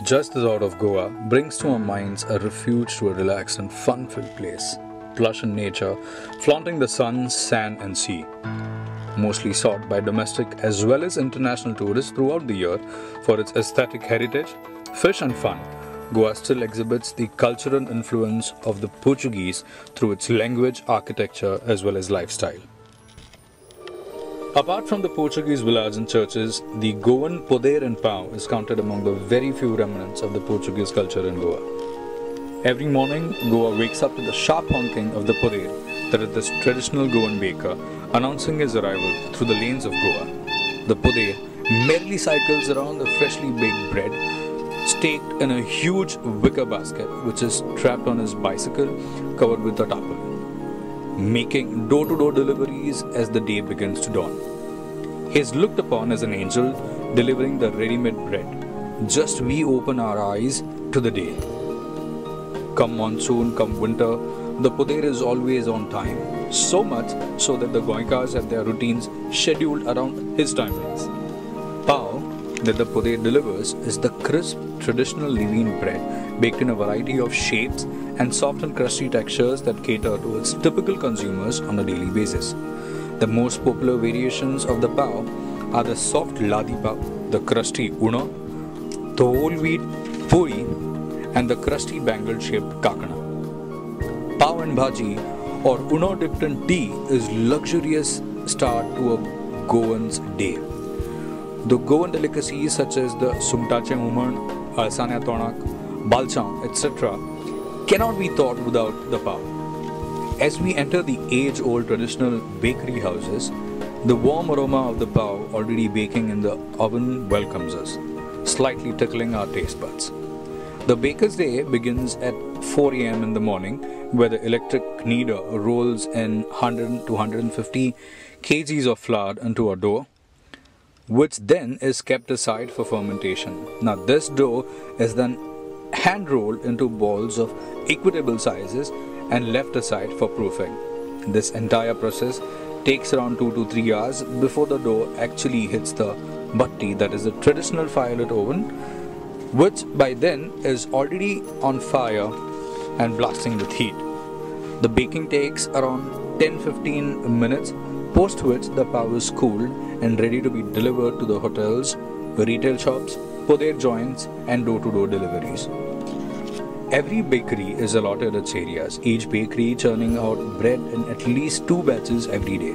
Just the thought of Goa brings to our minds a refuge to a relaxed and fun-filled place, plush in nature, flaunting the sun, sand and sea. Mostly sought by domestic as well as international tourists throughout the year for its aesthetic heritage, fish and fun, Goa still exhibits the cultural influence of the Portuguese through its language, architecture as well as lifestyle. Apart from the Portuguese villas and churches, the Goan poder and pau is counted among the very few remnants of the Portuguese culture in Goa. Every morning, Goa wakes up to the sharp honking of the poder, that is the traditional Goan baker, announcing his arrival through the lanes of Goa. The poder merrily cycles around the freshly baked bread, staked in a huge wicker basket which is strapped on his bicycle covered with a tarpaulin, making door-to-door deliveries as the day begins to dawn. He is looked upon as an angel delivering the ready-made bread. Just we open our eyes to the day. Come monsoon, come winter, the poder is always on time, so much so that the Goenkas have their routines scheduled around his timings. Pau that the poder delivers is the crisp traditional lean bread baked in a variety of shapes and soft and crusty textures that cater to its typical consumers on a daily basis. The most popular variations of the pau are the soft ladi pau, the crusty una, the whole wheat puri, and the crusty bangle-shaped kakana. Pau and bhaji or uno dipped in tea is luxurious start to a Goan's day. The Goan delicacies such as the sumtache uman, alsanya tonak, balcham, etc. cannot be thought without the pau. As we enter the age-old traditional bakery houses, the warm aroma of the pau already baking in the oven welcomes us, slightly tickling our taste buds. The baker's day begins at 4 a.m. in the morning, where the electric kneader rolls in 100 to 150 kgs of flour into a dough, which then is kept aside for fermentation. Now this dough is then hand rolled into balls of equitable sizes and left aside for proofing. This entire process takes around 2 to 3 hours before the dough actually hits the batti, that is the traditional firelit oven, which by then is already on fire and blasting with heat. The baking takes around 10-15 minutes, post which the pau is cooled and ready to be delivered to the hotels, retail shops, poder joints and door-to-door deliveries. Every bakery is allotted its areas, each bakery churning out bread in at least 2 batches every day.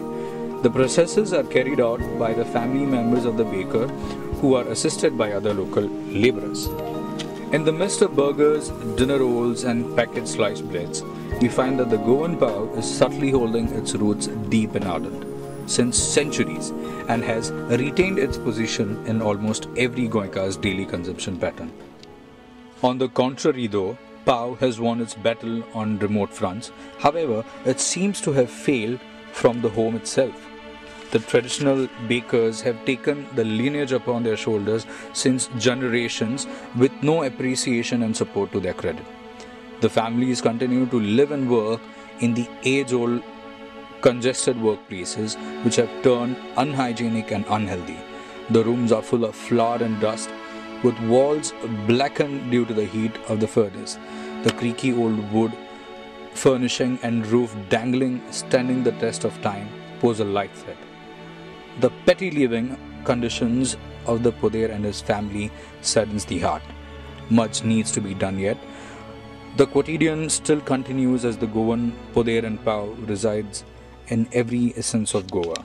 The processes are carried out by the family members of the baker, who are assisted by other local laborers. In the midst of burgers, dinner rolls and packet sliced breads, we find that the Goan pau is subtly holding its roots deep and ardent since centuries and has retained its position in almost every Goenka's daily consumption pattern. On the contrary though, pau has won its battle on remote fronts. However, it seems to have failed from the home itself. The traditional bakers have taken the lineage upon their shoulders since generations with no appreciation and support to their credit. The families continue to live and work in the age-old congested workplaces which have turned unhygienic and unhealthy. The rooms are full of flour and dust, with walls blackened due to the heat of the furnace, the creaky old wood furnishing and roof dangling standing the test of time pose a light threat. The petty living conditions of the poder and his family saddens the heart. Much needs to be done yet. The quotidian still continues as the Goan poder and pau resides in every essence of Goa.